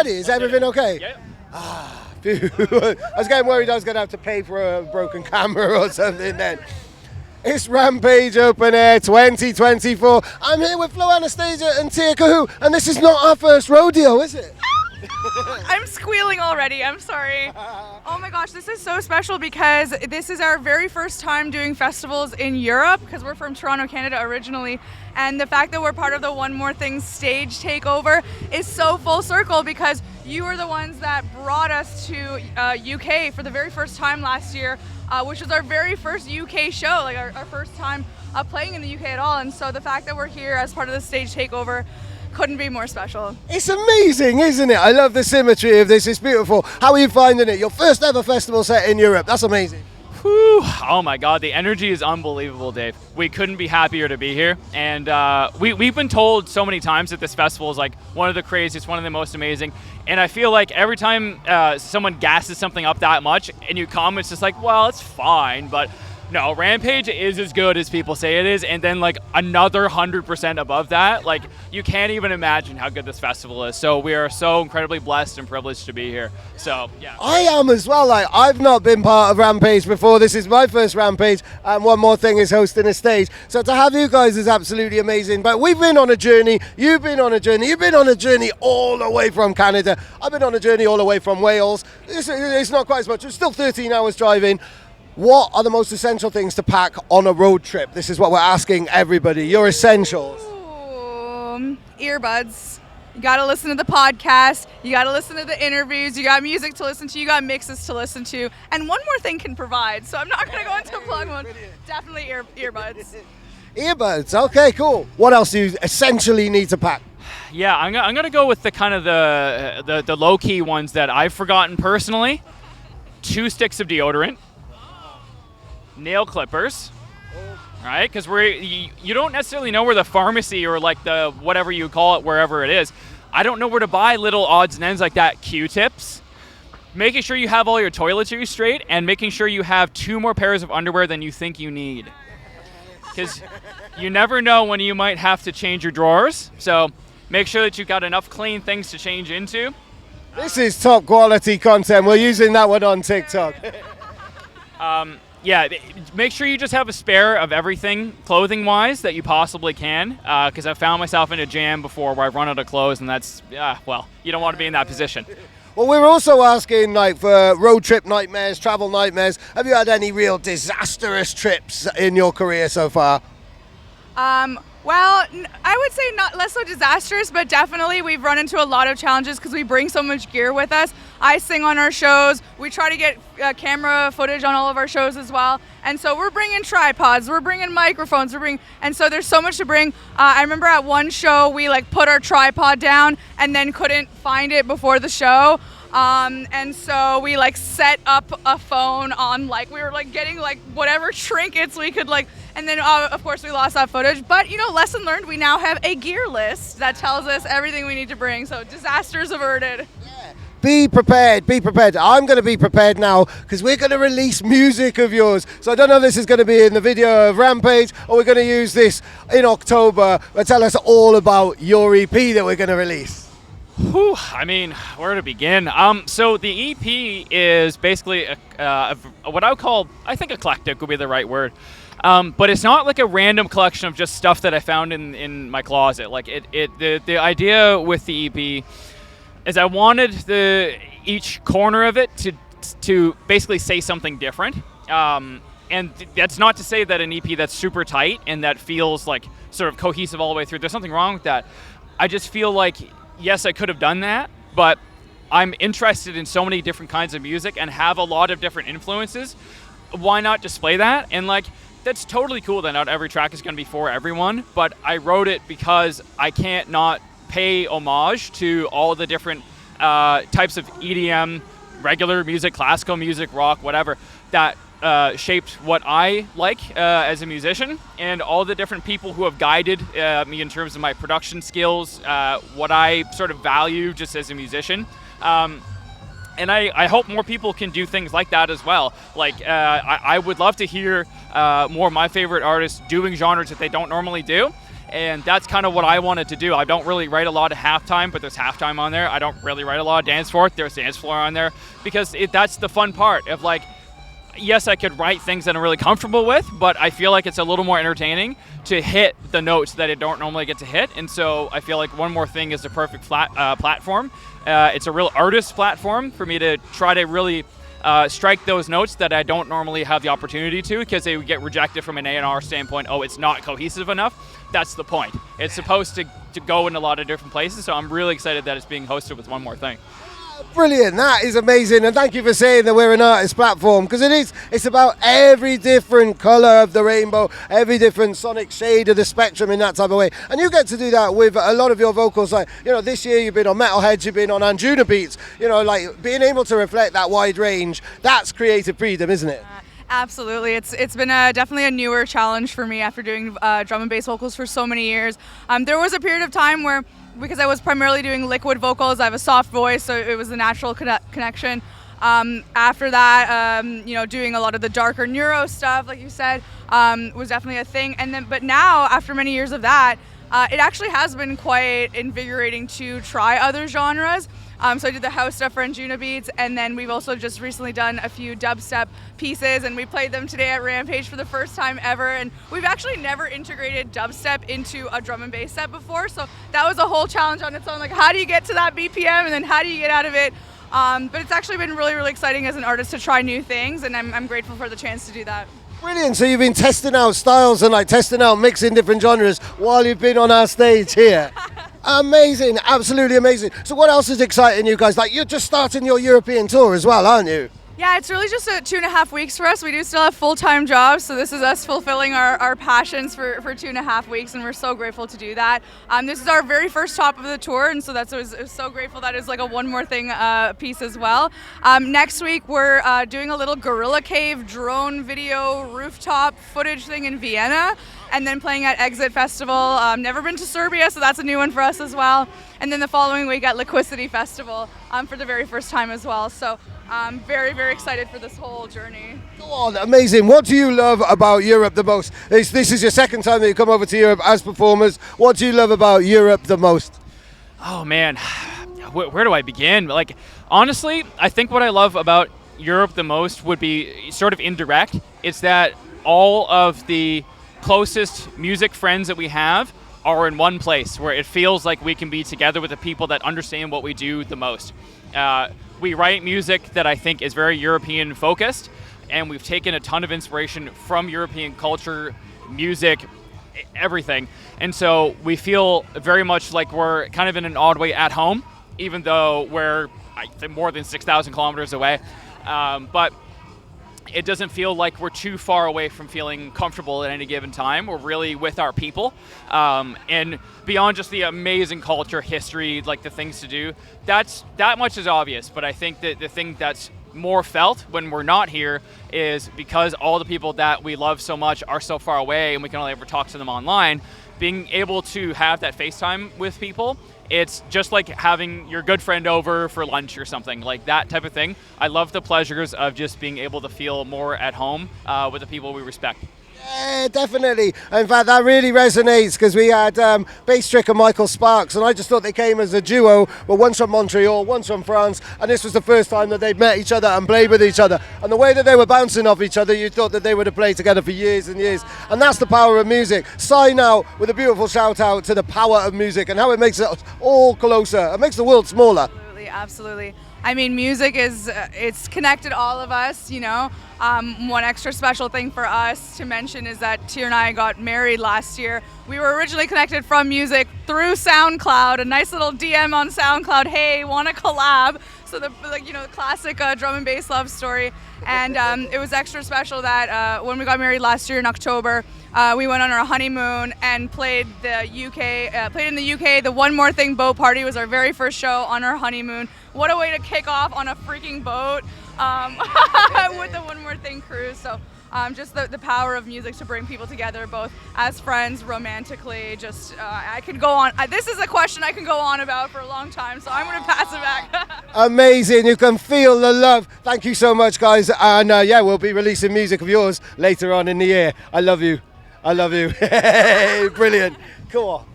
already? Is everything okay? Yeah. I was getting worried I was going to have to pay for a broken camera or something then. It's Rampage Open Air 2024. I'm here with flowanastasia and Tyr Kohout, and this is not our first rodeo, is it? I'm squealing already, I'm sorry. Oh my gosh, this is so special because this is our very first time doing festivals in Europe, because we're from Toronto, Canada originally, and the fact that we're part of the One More Thing stage takeover is so full circle because you were the ones that brought us to UK for the very first time last year, which was our very first UK show, like our first time playing in the UK at all, and so the fact that we're here as part of the stage takeover couldn't be more special. It's amazing, isn't it? I love the symmetry of this. It's beautiful. How are you finding it? Your first ever festival set in Europe. That's amazing. Whew. Oh my God, the energy is unbelievable, Dave. We couldn't be happier to be here. And we've been told so many times that this festival is like one of the craziest, one of the most amazing. And I feel like every time someone gasses something up that much and you come, it's just like, well, it's fine. But no, Rampage is as good as people say it is, and then like another 100% above that. Like, you can't even imagine how good this festival is. So we are so incredibly blessed and privileged to be here. So yeah. I am as well. Like, I've not been part of Rampage before. This is my first Rampage, and One More Thing is hosting a stage. So to have you guys is absolutely amazing. But we've been on a journey. You've been on a journey. You've been on a journey all the way from Canada. I've been on a journey all the way from Wales. It's not quite as much. It's still 13 hours driving. What are the most essential things to pack on a road trip? This is what we're asking everybody. Your essentials. Earbuds. You got to listen to the podcast. You got to listen to the interviews. You got music to listen to. You got mixes to listen to. And One More Thing can provide. So I'm not going to go into a plug one. Definitely earbuds. Earbuds. Okay, cool. What else do you essentially need to pack? Yeah, I'm going to go with the kind of the low-key ones that I've forgotten personally. 2 sticks of deodorant. Nail clippers, right? Because you don't necessarily know where the pharmacy or like the whatever you call it, wherever it is. I don't know where to buy little odds and ends like that. Q-tips. Making sure you have all your toiletries straight, and making sure you have 2 more pairs of underwear than you think you need. Because you never know when you might have to change your drawers. So make sure that you've got enough clean things to change into. This is top quality content. We're using that one on TikTok. Yeah, make sure you just have a spare of everything clothing-wise that you possibly can, because I've found myself in a jam before where I've run out of clothes, and that's, well, you don't want to be in that position. Well, we're also asking, like, for road trip nightmares, travel nightmares. Have you had any real disastrous trips in your career so far? Well, I would say not less so disastrous, but definitely we've run into a lot of challenges because we bring so much gear with us. I sing on our shows. We try to get camera footage on all of our shows as well. And so we're bringing tripods, we're bringing microphones, and so there's so much to bring. I remember at one show we like put our tripod down and then couldn't find it before the show. And so we like set up a phone on like, we were like getting like whatever trinkets we could like, and then of course we lost that footage, but you know, lesson learned, we now have a gear list that tells us everything we need to bring, so disasters averted. Yeah. Be prepared, be prepared. I'm going to be prepared now because we're going to release music of yours. So I don't know if this is going to be in the video of Rampage or we're going to use this in October, but tell us all about your EP that we're going to release. Whew, I mean, where to begin? So the EP is basically what I would call, I think eclectic would be the right word. But it's not like a random collection of just stuff that I found in my closet. Like the idea with the EP is I wanted each corner of it to basically say something different. And that's not to say that an EP that's super tight and that feels like sort of cohesive all the way through. There's nothing wrong with that. I just feel like, yes, I could have done that, but I'm interested in so many different kinds of music and have a lot of different influences. Why not display that? And like, that's totally cool that not every track is going to be for everyone, but I wrote it because I can't not pay homage to all the different types of EDM, regular music, classical music, rock, whatever, that shaped what I like as a musician, and all the different people who have guided me in terms of my production skills, what I sort of value just as a musician. And I hope more people can do things like that as well. Like, I would love to hear more of my favorite artists doing genres that they don't normally do. And that's kind of what I wanted to do. I don't really write a lot of halftime, but there's halftime on there. I don't really write a lot of dance floor. There's dance floor on there, because that's the fun part of, like, yes, I could write things that I'm really comfortable with, but I feel like it's a little more entertaining to hit the notes that I don't normally get to hit. And so I feel like One More Thing is the perfect platform. It's a real artist platform for me to try to really strike those notes that I don't normally have the opportunity to, because they would get rejected from an A&R standpoint. Oh, it's not cohesive enough. That's the point. It's supposed to go in a lot of different places, so I'm really excited that it's being hosted with One More Thing. Brilliant, that is amazing, and thank you for saying that we're an artist platform, because it's about every different colour of the rainbow, every different sonic shade of the spectrum in that type of way, and you get to do that with a lot of your vocals. Like, you know, this year you've been on Metalheads, you've been on Anjuna Beats, you know, like being able to reflect that wide range, that's creative freedom, isn't it? Absolutely. It's been definitely a newer challenge for me after doing drum and bass vocals for so many years. There was a period of time where, because I was primarily doing liquid vocals, I have a soft voice, so it was a natural connection. After that, you know, doing a lot of the darker neuro stuff, like you said, was definitely a thing. But now, after many years of that, it actually has been quite invigorating to try other genres. So I did the house stuff for Anjuna Beats, and then we've also just recently done a few dubstep pieces, and we played them today at Rampage for the first time ever. And we've actually never integrated dubstep into a drum and bass set before, so that was a whole challenge on its own. Like, how do you get to that BPM, and then how do you get out of it? But it's actually been really, really exciting as an artist to try new things, and I'm grateful for the chance to do that. Brilliant. So you've been testing out styles and like testing out mixing different genres while you've been on our stage here. Amazing, absolutely amazing. So what else is exciting you guys? Like, you're just starting your European tour as well, aren't you? Yeah, it's really just 2.5 weeks for us. We do still have full-time jobs, so this is us fulfilling our passions for 2.5 weeks, and we're so grateful to do that. This is our very first top of the tour, and so it was so grateful that it's like a One More Thing piece as well. Next week, we're doing a little Gorilla Cave drone video rooftop footage thing in Vienna, and then playing at Exit Festival. Never been to Serbia, so that's a new one for us as well. And then the following week at Liquidity Festival for the very first time as well. So I'm very, very excited for this whole journey. Go on, amazing. What do you love about Europe the most? This is your second time that you come over to Europe as performers. What do you love about Europe the most? Oh man, where do I begin? Like, honestly, I think what I love about Europe the most would be sort of indirect. It's that all of the closest music friends that we have are in one place, where it feels like we can be together with the people that understand what we do the most. We write music that I think is very European focused, and we've taken a ton of inspiration from European culture, music, everything. And so we feel very much like we're kind of in an odd way at home, even though we're, I think, more than 6,000 kilometers away. But it doesn't feel like we're too far away from feeling comfortable at any given time. We're really with our people. And beyond just the amazing culture, history, like the things to do, that much is obvious. But I think that the thing that's more felt when we're not here is because all the people that we love so much are so far away and we can only ever talk to them online, being able to have that FaceTime with people, it's just like having your good friend over for lunch or something, like that type of thing. I love the pleasures of just being able to feel more at home with the people we respect. Yeah, definitely. In fact, that really resonates, because we had Bass Trick and Michael Sparks, and I just thought they came as a duo, but one's from Montreal, one's from France, and this was the first time that they'd met each other and played with each other. And the way that they were bouncing off each other, you thought that they would have played together for years and years. And that's the power of music. Sign out with a beautiful shout out to the power of music and how it makes us all closer. It makes the world smaller. Absolutely, absolutely. I mean, music is, it's connected all of us, you know. One extra special thing for us to mention is that Tyr and I got married last year. We were originally connected from music through SoundCloud, a nice little DM on SoundCloud, hey, want to collab? So the classic drum and bass love story. And it was extra special that when we got married last year in October, we went on our honeymoon and played in the UK. The One More Thing boat party was our very first show on our honeymoon. What a way to kick off on a freaking boat with the One More Thing cruise. So just the power of music to bring people together, both as friends, romantically. Just I could go on. This is a question I can go on about for a long time, so I'm going to pass it back. Amazing. You can feel the love. Thank you so much, guys. And yeah, we'll be releasing music of yours later on in the year. I love you. I love you. Brilliant. Go on.